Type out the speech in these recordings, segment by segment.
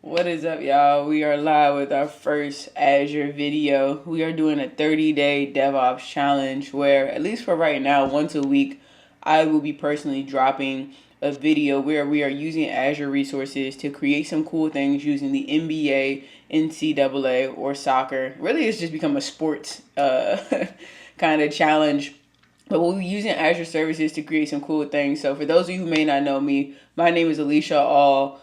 What is up, y'all? We are live with our first Azure video. We are doing a 30-day DevOps challenge where, at least for right now, once a week, I will be personally dropping a video where we are using Azure resources to create some cool things using the NBA, NCAA, or soccer. Really, it's just become a sports kind of challenge. But we'll be using Azure services to create some cool things. So for those of you who may not know me, my name is Alicia.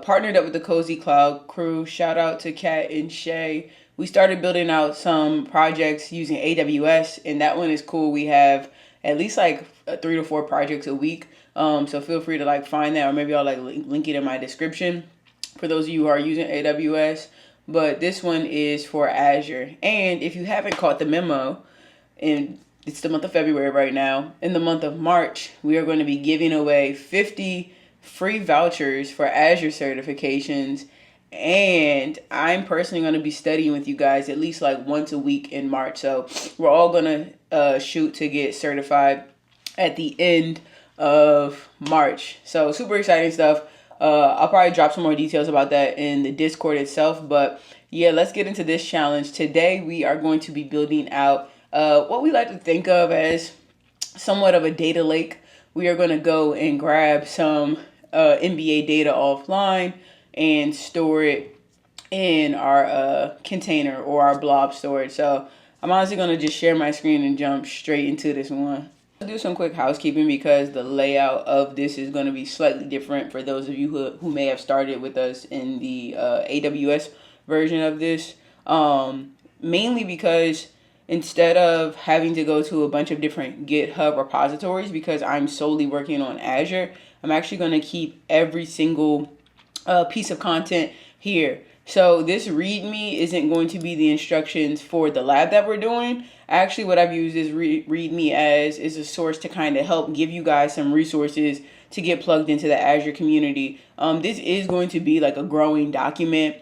Partnered up with the Cozy Cloud crew. Shout out to Kat and Shae. We started building out some projects using AWS, and that one is cool. We have at least like 3 to 4 projects a week. So feel free to find that, or maybe I'll link it in my description for those of you who are using AWS. But this one is for Azure. And if you haven't caught the memo, and it's the month of February right now, in the month of March, we are going to be giving away 50 free vouchers for Azure certifications, and I'm personally going to be studying with you guys at least once a week in March. So we're all going to shoot to get certified at the end of March. So super exciting stuff. I'll probably drop some more details about that in the Discord itself, but yeah, let's get into this challenge. Today we are going to be building out what we like to think of as somewhat of a data lake. We are going to go and grab some NBA data offline and store it in our container or our blob storage. So I'm honestly going to just share my screen and jump straight into this one. Let's do some quick housekeeping because the layout of this is going to be slightly different for those of you who may have started with us in the AWS version of this. Mainly because instead of having to go to a bunch of different GitHub repositories, because I'm solely working on Azure, I'm actually going to keep every single piece of content here. So this README isn't going to be the instructions for the lab that we're doing. Actually, what I've used this README as is a source to kind of help give you guys some resources to get plugged into the Azure community. This is going to be like a growing document.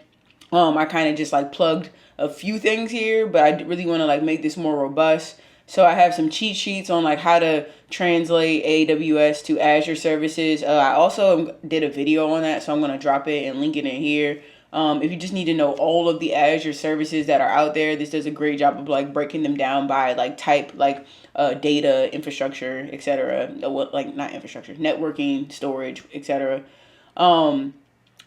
I kind of just plugged a few things here, but I really want to make this more robust. So I have some cheat sheets on how to translate AWS to Azure services. I also did a video on that, so I'm going to drop it and link it in here. If you just need to know all of the Azure services that are out there, this does a great job of breaking them down by type, data, infrastructure, etc. Not infrastructure, networking, storage, etc.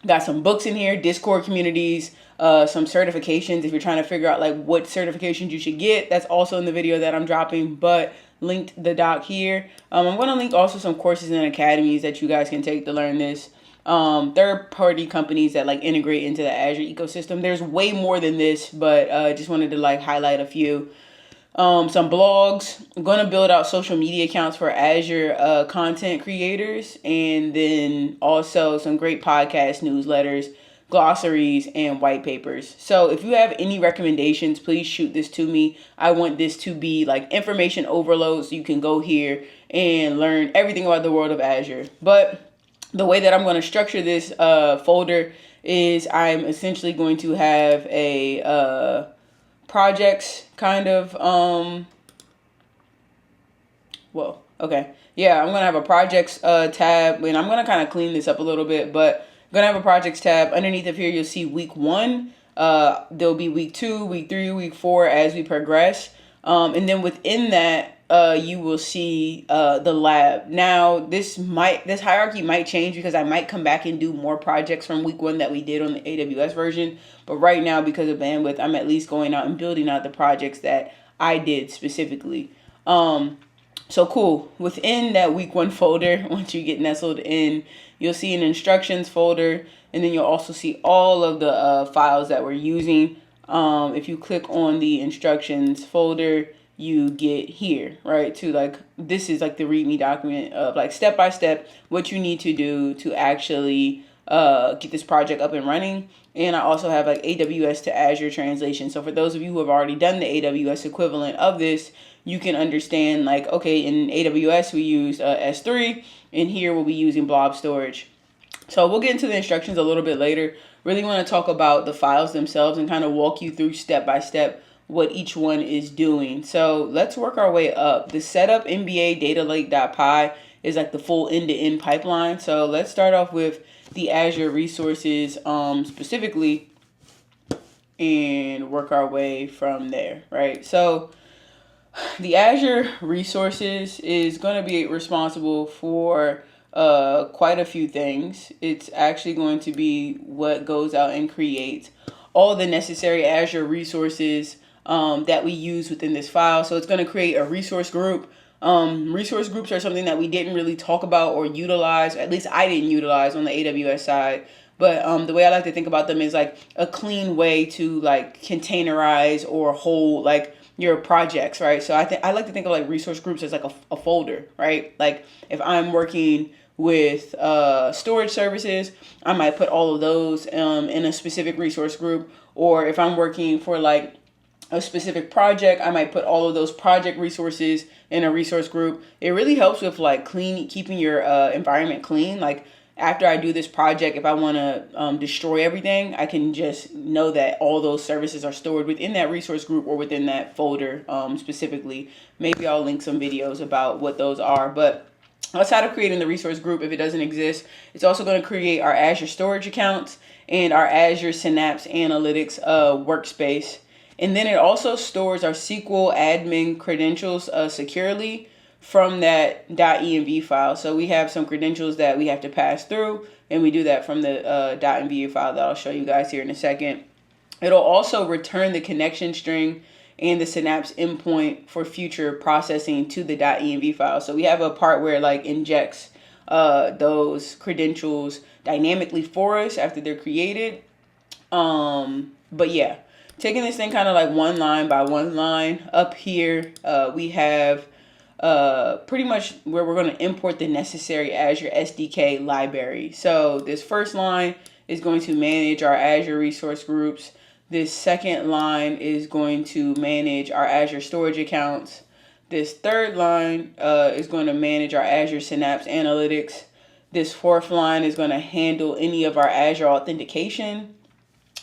Got some books in here, Discord communities, some certifications if you're trying to figure out what certifications you should get. That's also in the video that I'm dropping, but linked the doc here. I'm going to link also some courses and academies that you guys can take to learn this. Third-party companies that integrate into the Azure ecosystem. There's way more than this, but just wanted to highlight a few. Some blogs. I'm going to build out social media accounts for Azure content creators, and then also some great podcast newsletters, glossaries, and white papers. So if you have any recommendations, please shoot this to me. I want this to be information overload, so you can go here and learn everything about the world of Azure. But the way that I'm going to structure this folder is I'm essentially going to have a projects kind of I'm gonna have a projects tab, and I'm gonna kind of clean this up a little bit, but I'm gonna have a projects tab. Underneath of here you'll see week 1. There'll be week 2, week 3, week 4 as we progress, and then within that you will see the lab. Now this hierarchy might change because I might come back and do more projects from week 1 that we did on the AWS version. But right now, because of bandwidth, I'm at least going out and building out the projects that I did specifically. So cool. Within that week 1 folder, once you get nestled in, you'll see an instructions folder, and then you'll also see all of the files that we're using. If you click on the instructions folder, you get here, right? To this is the README document of step by step what you need to do to actually get this project up and running. And I also have AWS to Azure translation. So for those of you who have already done the AWS equivalent of this, you can understand okay, in AWS we use S3, and here we'll be using blob storage. So we'll get into the instructions a little bit later. Really want to talk about the files themselves and kind of walk you through step by step what each one is doing. So let's work our way up. The setup NBA data lake.py is the full end-to-end pipeline. So let's start off with the Azure resources specifically, and work our way from there, right? So the Azure resources is going to be responsible for quite a few things. It's actually going to be what goes out and creates all the necessary Azure resources that we use within this file. So it's going to create a resource group. Resource groups are something that we didn't really talk about or utilize. At least I didn't utilize on the AWS side. But the way I like to think about them is like a clean way to like containerize or hold like your projects, right? So I like to think of like resource groups as like a folder, right? Like if I'm working with storage services, I might put all of those in a specific resource group. Or if I'm working for like a specific project, I might put all of those project resources in a resource group. It really helps with like keeping your environment clean. Like after I do this project, if I want to destroy everything, I can just know that all those services are stored within that resource group or within that folder specifically. Maybe I'll link some videos about what those are. But outside of creating the resource group, if it doesn't exist, it's also going to create our Azure storage accounts and our Azure Synapse Analytics workspace. And then it also stores our SQL admin credentials securely from that .env file. So we have some credentials that we have to pass through, and we do that from the .env file that I'll show you guys here in a second. It'll also return the connection string and the Synapse endpoint for future processing to the .env file. So we have a part where it like injects those credentials dynamically for us after they're created. But yeah, taking this thing kind of like one line by one line. Up here, we have pretty much where we're going to import the necessary Azure SDK library. So this first line is going to manage our Azure resource groups. This second line is going to manage our Azure storage accounts. This third line is going to manage our Azure Synapse Analytics. This fourth line is going to handle any of our Azure authentication.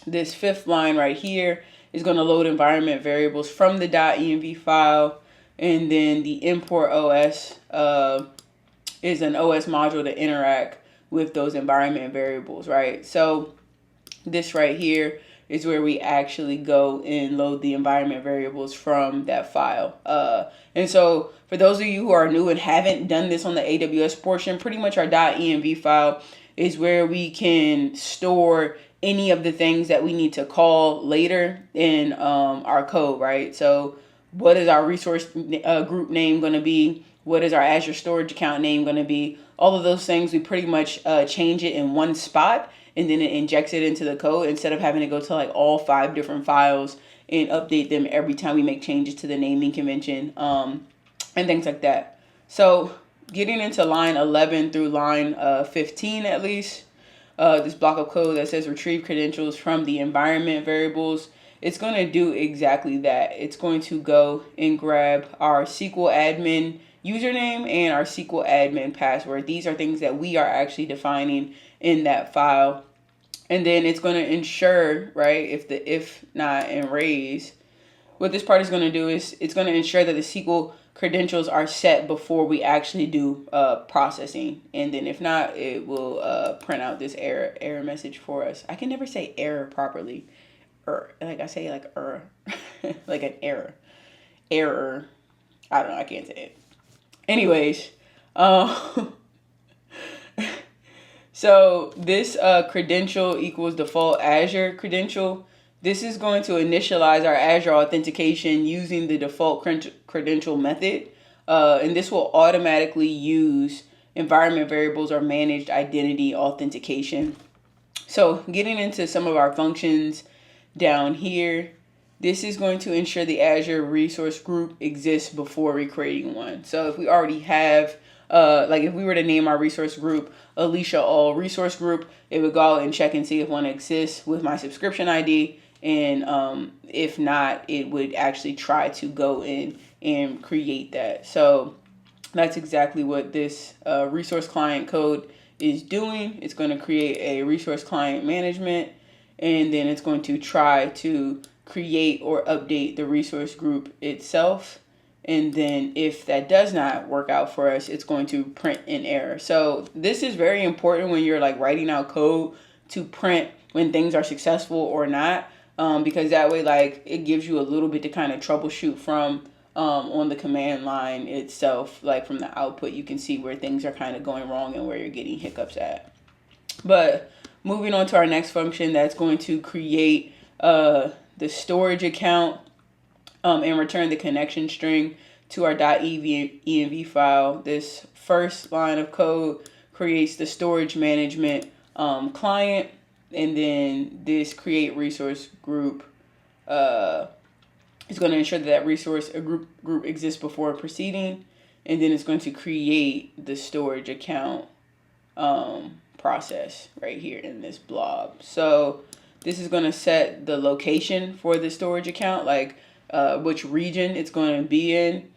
This fifth line right here is going to load environment variables from the .env file. And then the import OS is an OS module to interact with those environment variables, right? So this right here is where we actually go and load the environment variables from that file. And so for those of you who are new and haven't done this on the AWS portion, pretty much our .env file is where we can store any of the things that we need to call later in our code, right? So what is our resource group name going to be? What is our Azure storage account name going to be? All of those things, we pretty much change it in one spot, and then it injects it into the code instead of having to go to like all 5 different files and update them every time we make changes to the naming convention and things like that. So getting into line 11 through line 15 at least, this block of code that says retrieve credentials from the environment variables, it's going to do exactly that. It's going to go and grab our SQL admin username and our SQL admin password. These are things that we are actually defining in that file. And then it's going to ensure, right, if the if not and raise, what this part is going to do is it's going to ensure that the SQL credentials are set before we actually do processing. And then if not, it will print out this error message for us. I can never say error properly. Like I say like like an error. I don't know, I can't say it. Anyways, so this credential equals default Azure credential. This is going to initialize our Azure authentication using the default credential method. And this will automatically use environment variables or managed identity authentication. So getting into some of our functions down here, this is going to ensure the Azure resource group exists before recreating one. So if we already have, like if we were to name our resource group Alicia All Resource Group, it would go out and check and see if one exists with my subscription ID. And if not, it would actually try to go in and create that. So that's exactly what this resource client code is doing. It's going to create a resource client management, and then it's going to try to create or update the resource group itself. And then if that does not work out for us, it's going to print an error. So this is very important when you're like writing out code to print when things are successful or not, because that way like it gives you a little bit to kind of troubleshoot from on the command line itself. Like from the output, you can see where things are kind of going wrong and where you're getting hiccups at. But moving on to our next function, that's going to create the storage account and return the connection string to our .env file. This first line of code creates the storage management client, and then this create resource group is going to ensure that that resource group exists before proceeding, and then it's going to create the storage account process right here in this blob. So this is going to set the location for the storage account, like which region it's going to be in.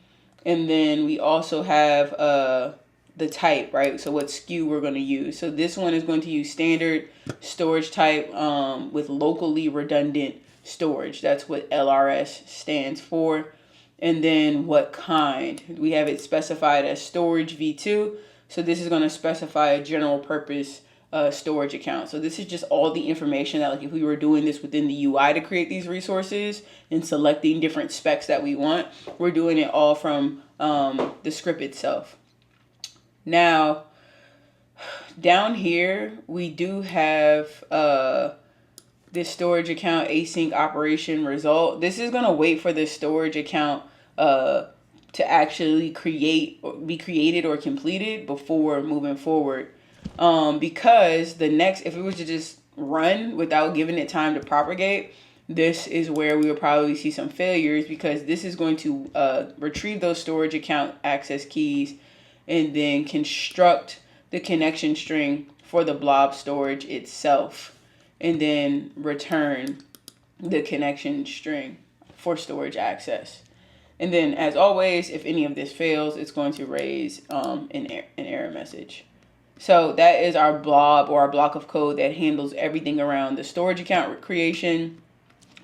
And then we also have the type, right? So what SKU we're going to use. So this one is going to use standard storage type with locally redundant storage. That's what LRS stands for. And then what kind. We have it specified as storage v2. So this is going to specify a general purpose storage account. So this is just all the information that, like, if we were doing this within the UI to create these resources and selecting different specs that we want, we're doing it all from the script itself. Now, down here, we do have this storage account async operation result. This is going to wait for this storage account to actually be created or completed before moving forward. Because the next, if it was to just run without giving it time to propagate, this is where we will probably see some failures, because this is going to retrieve those storage account access keys and then construct the connection string for the blob storage itself, and then return the connection string for storage access. And then, as always, if any of this fails, it's going to raise an error message. So that is our blob, or our block of code that handles everything around the storage account creation.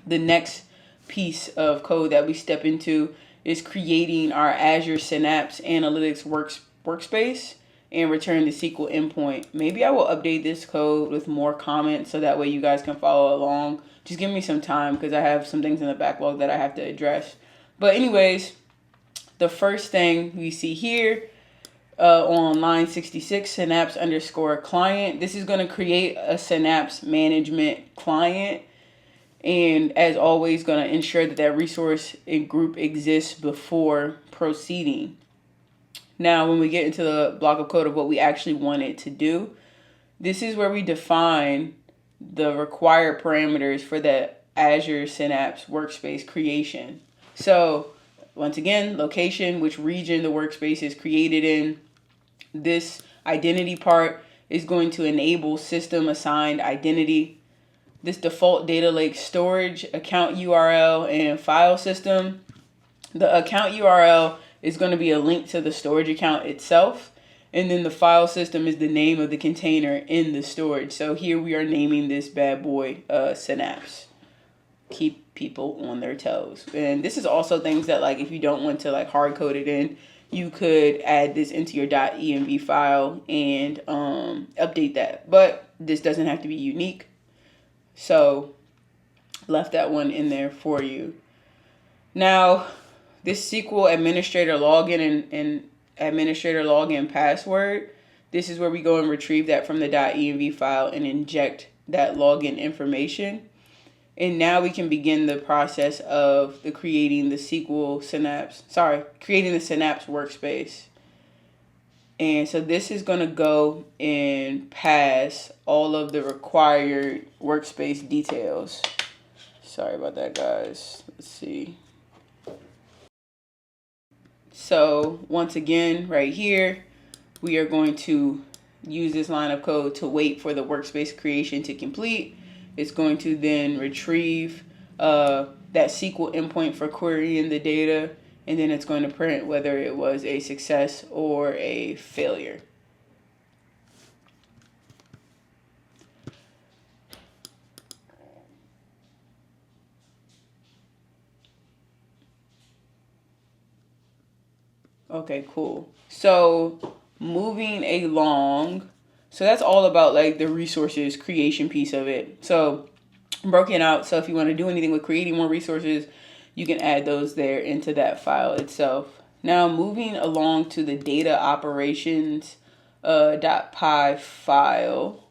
The next piece of code that we step into is creating our Azure Synapse Analytics workspace and return the SQL endpoint. Maybe I will update this code with more comments so that way you guys can follow along. Just give me some time because I have some things in the backlog that I have to address. But anyways, the first thing we see here on line 66, Synapse _ client. This is going to create a Synapse management client. And as always, going to ensure that that resource group exists before proceeding. Now, when we get into the block of code of what we actually want it to do, this is where we define the required parameters for the Azure Synapse workspace creation. So once again, location, which region the workspace is created in. This identity part is going to enable system assigned identity. This default data lake storage, account URL, and file system. The account URL is going to be a link to the storage account itself. And then the file system is the name of the container in the storage. So here we are naming this bad boy Synapse. Keep people on their toes. And this is also things that, like, if you don't want to like hard code it in, you could add this into your .env file and update that. But this doesn't have to be unique. So left that one in there for you. Now, this SQL administrator login and administrator login password, this is where we go and retrieve that from the .env file and inject that login information. And now we can begin the process of creating the Synapse workspace. And so this is going to go and pass all of the required workspace details. Sorry about that, guys. Let's see. So once again, right here, we are going to use this line of code to wait for the workspace creation to complete. It's going to then retrieve that SQL endpoint for querying the data, and then it's going to print whether it was a success or a failure. Okay, cool. So moving along, so that's all about like the resources creation piece of it. So broken out. So if you want to do anything with creating more resources, you can add those there into that file itself. Now moving along to the data operations .py file.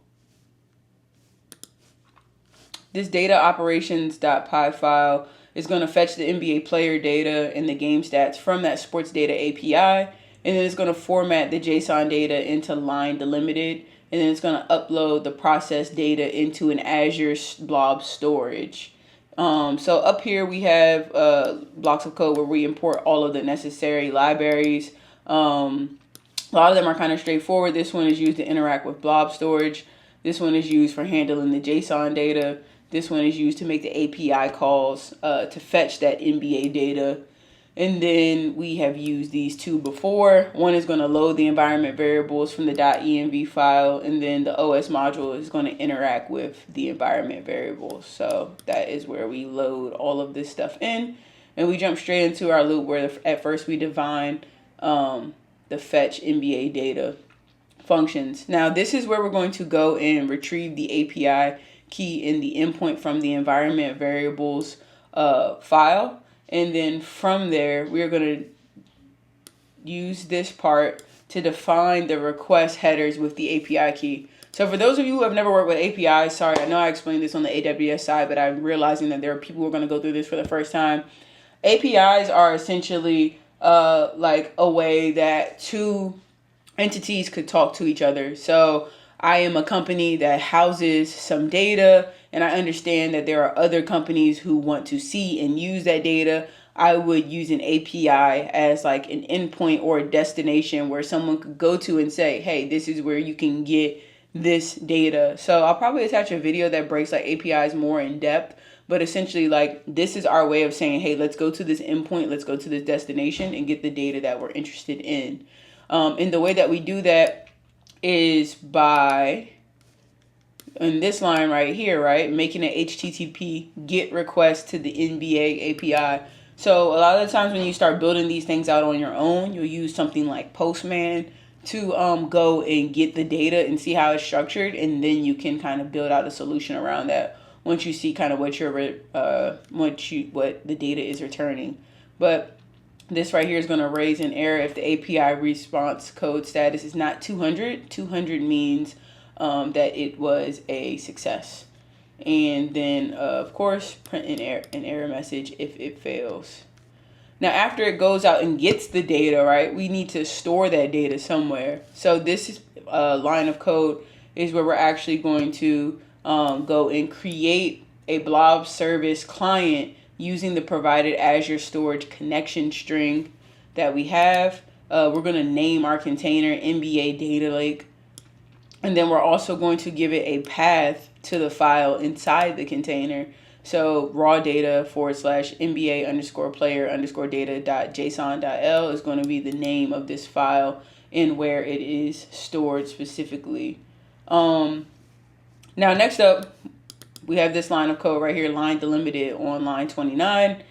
This data operations.py file is going to fetch the NBA player data and the game stats from that sports data API. And then it's going to format the JSON data into line delimited. And then it's going to upload the process data into an Azure Blob storage. So up here we have blocks of code where we import all of the necessary libraries. A lot of them are kind of straightforward. This one is used to interact with Blob storage. This one is used for handling the JSON data. This one is used to make the API calls to fetch that NBA data. And then we have used these two before. One is going to load the environment variables from the .env file, and then the OS module is going to interact with the environment variables. So that is where we load all of this stuff in. And we jump straight into our loop where at first we define the fetch NBA data functions. Now this is where we're going to go and retrieve the API key in the endpoint from the environment variables file. And then from there, we're going to use this part to define the request headers with the API key. So for those of you who have never worked with APIs, sorry, I know I explained this on the AWS side, but I'm realizing that there are people who are going to go through this for the first time. APIs are essentially like a way that two entities could talk to each other. So I am a company that houses some data, and I understand that there are other companies who want to see and use that data. I would use an API as like an endpoint or a destination where someone could go to and say, hey, this is where you can get this data. So I'll probably attach a video that breaks like APIs more in depth, but essentially like this is our way of saying, hey, let's go to this endpoint, let's go to this destination and get the data that we're interested in. And the way that we do that is by, in this line right here, right, making an HTTP GET request to the NBA API. So a lot of the times when you start building these things out on your own, you'll use something like Postman to go and get the data and see how it's structured, and then you can kind of build out a solution around that once you see kind of what what the data is returning. But this right here is going to raise an error if the API response code status is not 200. 200 means that it was a success. And then, of course, print an error message if it fails. Now, after it goes out and gets the data, right, we need to store that data somewhere. So this line of code is where we're actually going to go and create a Blob service client using the provided Azure storage connection string that we have. We're going to name our container NBA Data Lake. And then we're also going to give it a path to the file inside the container. So raw data / NBA _ player _ data.json.l is going to be the name of this file and where it is stored specifically. Now, next up, we have this line of code right here, line delimited on line 29.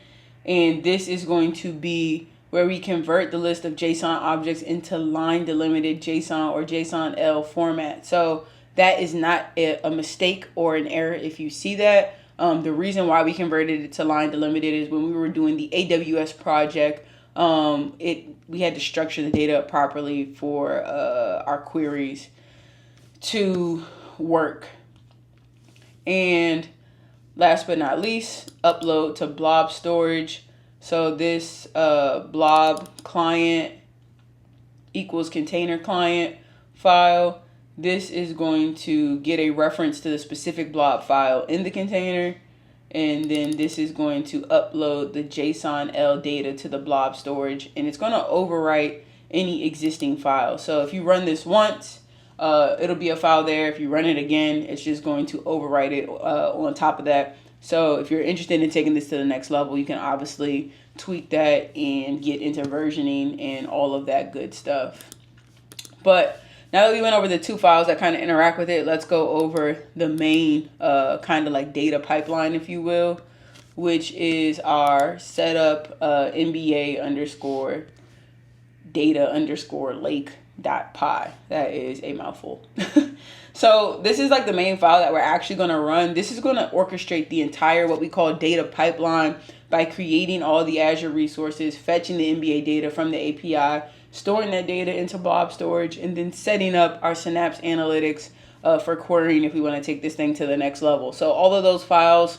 And this is going to be where we convert the list of JSON objects into line delimited JSON or JSON-L format. So that is not a mistake or an error if you see that. The reason why we converted it to line delimited is when we were doing the AWS project, we had to structure the data properly for our queries to work. And last but not least, upload to Blob storage. So this Blob client equals container client file. This is going to get a reference to the specific Blob file in the container. And then this is going to upload the JSON-L data to the Blob storage. And it's going to overwrite any existing file. So if you run this once, it'll be a file there. If you run it again, it's just going to overwrite it on top of that. So if you're interested in taking this to the next level, you can obviously tweak that and get into versioning and all of that good stuff. But now that we went over the two files that kind of interact with it, let's go over the main kind of like data pipeline, if you will, which is our setup NBA _ data_lake.py. That is a mouthful. So this is like the main file that we're actually going to run. This is going to orchestrate the entire what we call data pipeline by creating all the Azure resources, fetching the NBA data from the API, storing that data into Blob storage, and then setting up our Synapse analytics for querying if we want to take this thing to the next level. So all of those files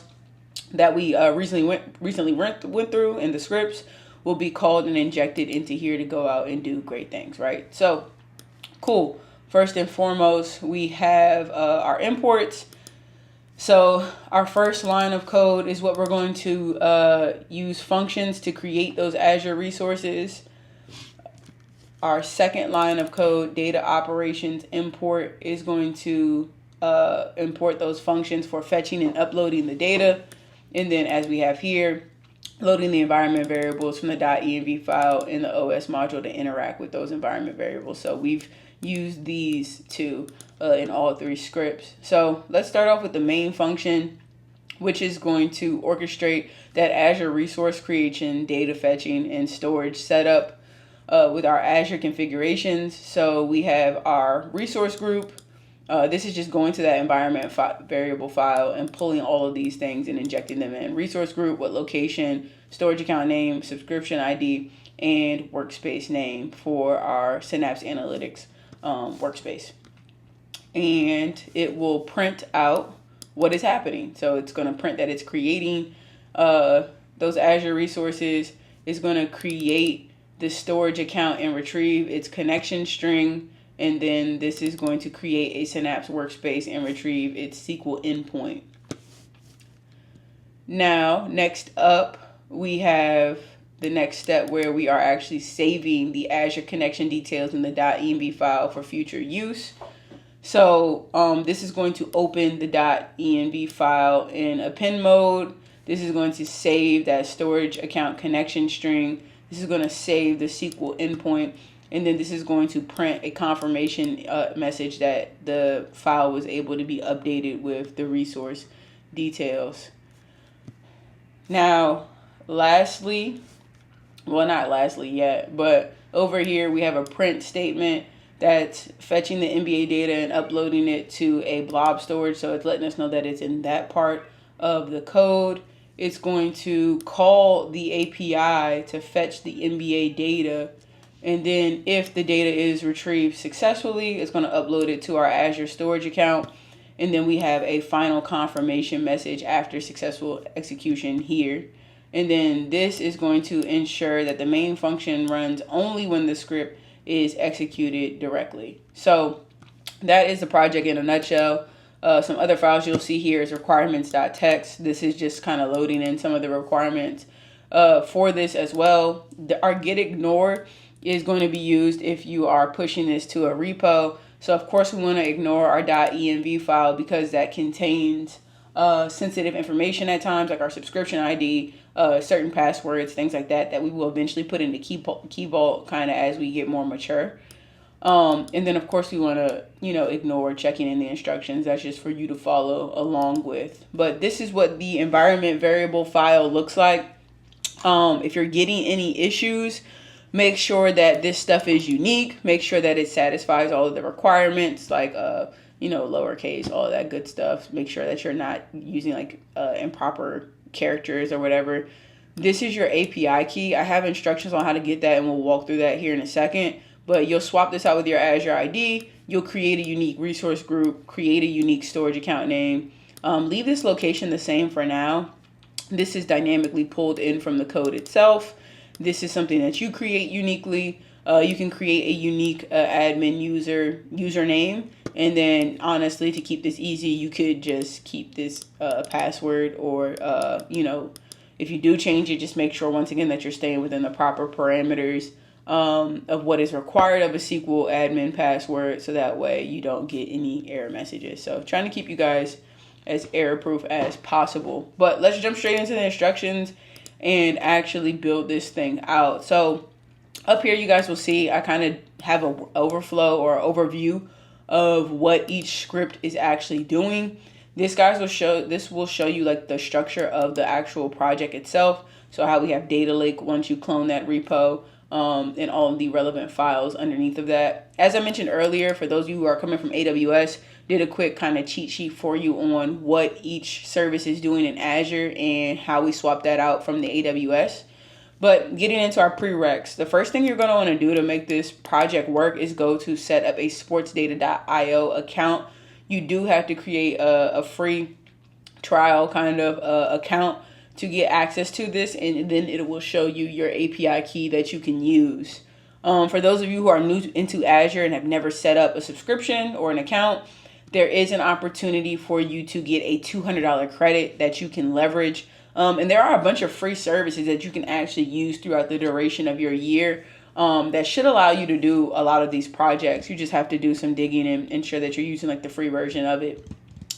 that we recently went through in the scripts will be called and injected into here to go out and do great things, right? So cool. First and foremost, we have our imports. So our first line of code is what we're going to use functions to create those Azure resources. Our second line of code, data operations import, is going to import those functions for fetching and uploading the data. And then as we have here, loading the environment variables from the .env file in the OS module to interact with those environment variables. So we've used these two in all three scripts. So let's start off with the main function, which is going to orchestrate that Azure resource creation, data fetching, and storage setup with our Azure configurations. So we have our resource group. This is just going to that environment variable file and pulling all of these things and injecting them in. Resource group, what location, storage account name, subscription ID, and workspace name for our Synapse Analytics workspace. And it will print out what is happening. So it's going to print that it's creating those Azure resources. It's going to create the storage account and retrieve its connection string. And then this is going to create a Synapse workspace and retrieve its SQL endpoint. Now, next up, we have the next step where we are actually saving the Azure connection details in the .env file for future use. So this is going to open the .env file in append mode. This is going to save that storage account connection string. This is going to save the SQL endpoint. And then this is going to print a confirmation message that the file was able to be updated with the resource details. Now, lastly, well, not lastly yet, but over here we have a print statement that's fetching the NBA data and uploading it to a blob storage. So it's letting us know that it's in that part of the code. It's going to call the API to fetch the NBA data. And then if the data is retrieved successfully, it's going to upload it to our Azure storage account. And then we have a final confirmation message after successful execution here. And then this is going to ensure that the main function runs only when the script is executed directly. So that is the project in a nutshell. Some other files you'll see here is requirements.txt. This is just kind of loading in some of the requirements for this as well. Our gitignore is going to be used if you are pushing this to a repo. So of course we want to ignore our .env file because that contains sensitive information at times, like our subscription ID, certain passwords, things like that, that we will eventually put into Key Vault kind of as we get more mature. And then of course we want to, ignore checking in the instructions. That's just for you to follow along with. But this is what the environment variable file looks like. If you're getting any issues, make sure that this stuff is unique. Make sure that it satisfies all of the requirements, like, lowercase, all of that good stuff. Make sure that you're not using like improper characters or whatever. This is your API key. I have instructions on how to get that, and we'll walk through that here in a second. But you'll swap this out with your Azure ID. You'll create a unique resource group, create a unique storage account name. Leave this location the same for now. This is dynamically pulled in from the code itself. This is something that you create uniquely. You can create a unique admin username. And then honestly, to keep this easy, you could just keep this password, or, if you do change it, just make sure once again that you're staying within the proper parameters of what is required of a SQL admin password. So that way you don't get any error messages. So trying to keep you guys as error proof as possible. But let's jump straight into the instructions and actually build this thing out. So up here, you guys will see I kind of have an overflow or overview of what each script is actually doing. This will show you like the structure of the actual project itself. So how we have data lake once you clone that repo, and all of the relevant files underneath of that. As I mentioned earlier, for those of you who are coming from AWS, did a quick kind of cheat sheet for you on what each service is doing in Azure and how we swap that out from the AWS. But getting into our prereqs, the first thing you're going to want to do to make this project work is go to set up a sportsdata.io account. You do have to create a free trial kind of account to get access to this, and then it will show you your API key that you can use. For those of you who are new into Azure and have never set up a subscription or an account, there is an opportunity for you to get a $200 credit that you can leverage. And there are a bunch of free services that you can actually use throughout the duration of your year that should allow you to do a lot of these projects. You just have to do some digging and ensure that you're using like the free version of it.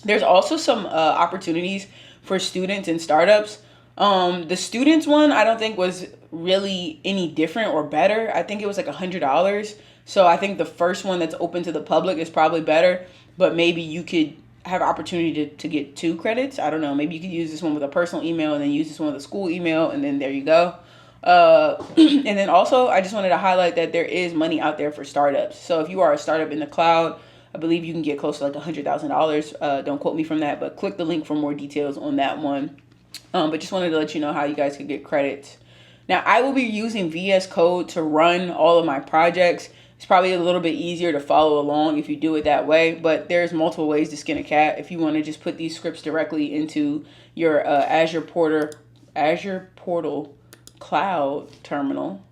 There's also some opportunities for students and startups. The students one, I don't think was really any different or better. I think it was like $100. So I think the first one that's open to the public is probably better, but maybe you could have opportunity to get 2 credits. I don't know. Maybe you could use this one with a personal email and then use this one with a school email, and then there you go. And then also, I just wanted to highlight that there is money out there for startups. So if you are a startup in the cloud, I believe you can get close to like $100,000. Don't quote me from that, but click the link for more details on that one. But just wanted to let you know how you guys could get credits. Now, I will be using VS Code to run all of my projects. It's probably a little bit easier to follow along if you do it that way, but there's multiple ways to skin a cat. If you want to just put these scripts directly into your Azure Portal Cloud terminal,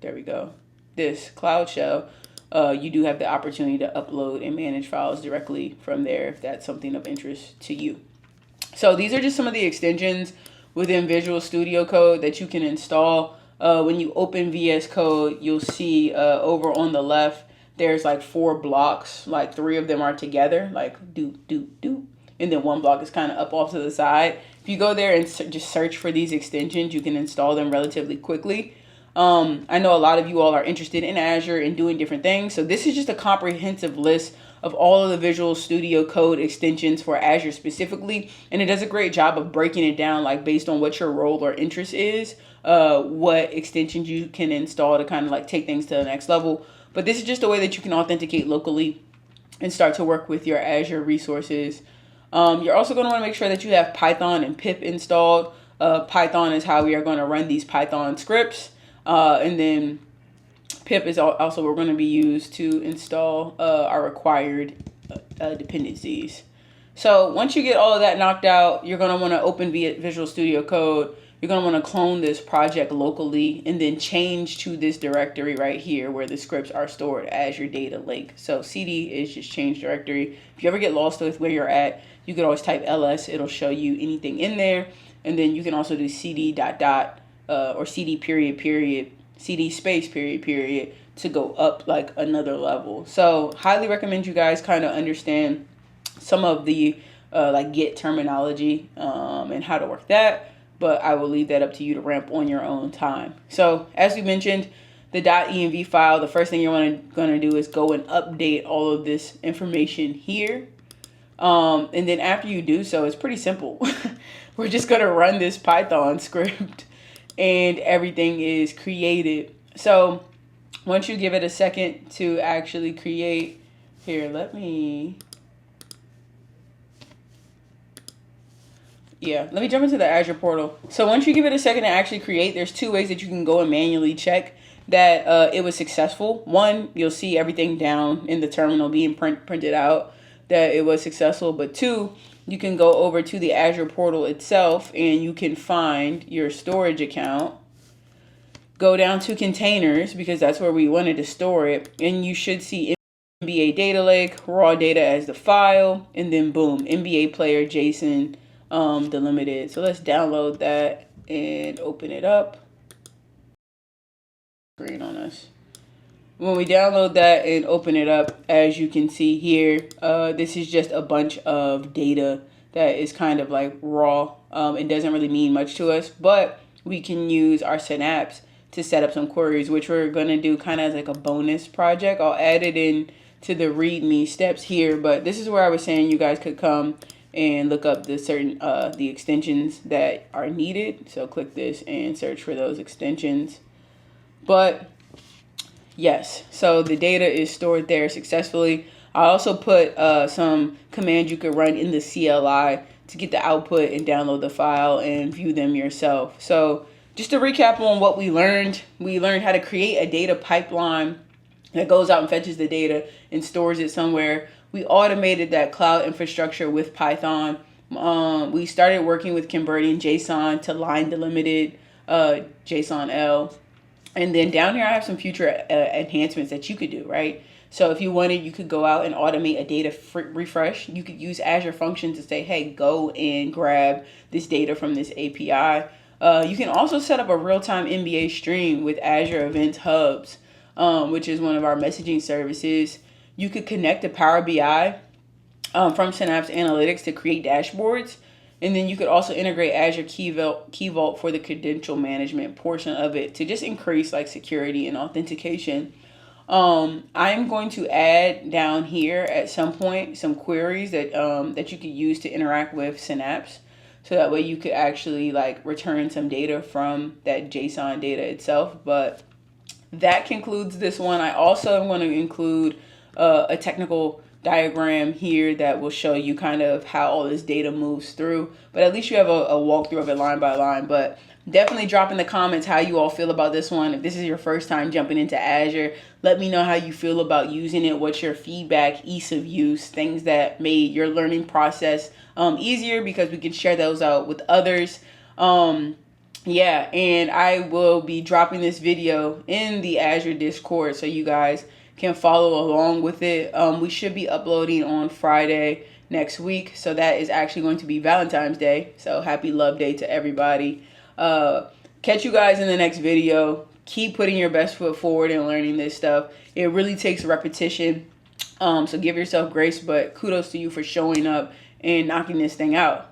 there we go, this Cloud Shell, you do have the opportunity to upload and manage files directly from there if that's something of interest to you. So these are just some of the extensions within Visual Studio Code that you can install. When you open VS Code, you'll see over on the left, there's like 4 blocks, like 3 of them are together, like do, and then 1 block is kind of up off to the side. If you go there and just search for these extensions, you can install them relatively quickly. I know a lot of you all are interested in Azure and doing different things. So this is just a comprehensive list of all of the Visual Studio Code extensions for Azure specifically. And it does a great job of breaking it down, like based on what your role or interest is, what extensions you can install to kind of like take things to the next level. But this is just a way that you can authenticate locally and start to work with your Azure resources. You're also going to want to make sure that you have Python and pip installed. Python is how we are going to run these Python scripts. And then pip is also we're going to be used to install our required dependencies. So once you get all of that knocked out, you're going to want to open Visual Studio Code. You're going to want to clone this project locally and then change to this directory right here where the scripts are stored as your data lake. So CD is just change directory. If you ever get lost with where you're at, you could always type ls. It'll show you anything in there. And then you can also do cd ... or cd ... cd space ... to go up like another level. So highly recommend you guys kind of understand some of the like Git terminology and how to work that. But I will leave that up to you to ramp on your own time. So as we mentioned, the .env file, the first thing you're going to do is go and update all of this information here. And then after you do so, it's pretty simple. We're just going to run this Python script and everything is created. So once you give it a second to actually create, here, let me jump into the Azure portal. So once you give it a second to actually create, there's 2 ways that you can go and manually check that it was successful. One, you'll see everything down in the terminal being printed out that it was successful. But 2, you can go over to the Azure portal itself and you can find your storage account. Go down to containers because that's where we wanted to store it. And you should see NBA data lake, raw data as the file, and then boom, NBA player JSON delimited. So let's download that and open it up. Screen on us. When we download that and open it up, as you can see here, this is just a bunch of data that is kind of like raw. It doesn't really mean much to us, but we can use our Synapse to set up some queries, which we're going to do kind of as like a bonus project. I'll add it in to the README steps here, but this is where I was saying you guys could come and look up the certain the extensions that are needed. So click this and search for those extensions. But yes, so the data is stored there successfully. I also put some commands you could run in the CLI to get the output and download the file and view them yourself. So just to recap on what we learned how to create a data pipeline that goes out and fetches the data and stores it somewhere. We automated that cloud infrastructure with Python. We started working with converting JSON to line delimited JSON-L. And then down here, I have some future enhancements that you could do, right? So if you wanted, you could go out and automate a data refresh. You could use Azure functions to say, hey, go and grab this data from this API. You can also set up a real-time NBA stream with Azure Event Hubs, which is one of our messaging services. You could connect to Power BI from Synapse Analytics to create dashboards. And then you could also integrate Azure Key Vault for the credential management portion of it to just increase like security and authentication. I'm going to add down here at some point some queries that you could use to interact with Synapse. So that way you could actually like return some data from that JSON data itself. But that concludes this one. I also am going to include a technical diagram here that will show you kind of how all this data moves through, but at least you have a walkthrough of it line by line. But definitely drop in the comments how you all feel about this one. If this is your first time jumping into Azure, let me know how you feel about using it. What's your feedback, ease of use, things that made your learning process easier, because we can share those out with others. Yeah, and I will be dropping this video in the Azure Discord so you guys can follow along with it. We should be uploading on Friday next week. So that is actually going to be Valentine's Day. So happy Love Day to everybody. Catch you guys in the next video. Keep putting your best foot forward and learning this stuff. It really takes repetition. So give yourself grace, but kudos to you for showing up and knocking this thing out.